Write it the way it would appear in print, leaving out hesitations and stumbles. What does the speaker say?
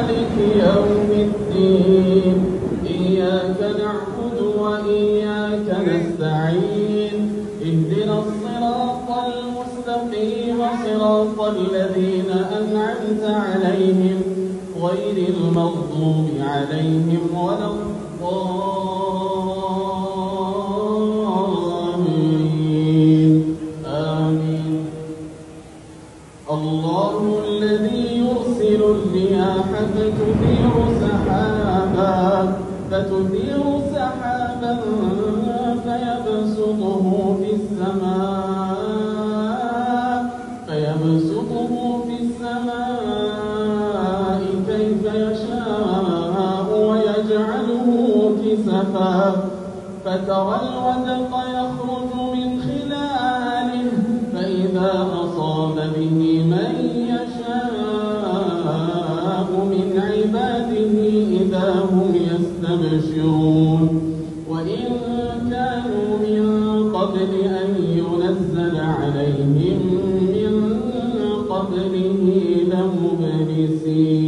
مالك يوم الدين إياك نعبد وإياك نستعين اهدنا الصراط المستقيم صراط الذين أنعمت عليهم غير المغضوب عليهم ولا الضالين آمين. الله الذي يرسل الرياح فتثير سحابا فيبسطه في السماء كيف يشاء ويجعله كسفا فترى الودق يخرج من خلاله فإذا أصاب به من يشاء من عباده إذا هم يستبشرون وإن كانوا من قبل أن ينزل عليهم من قبله لمبلسين.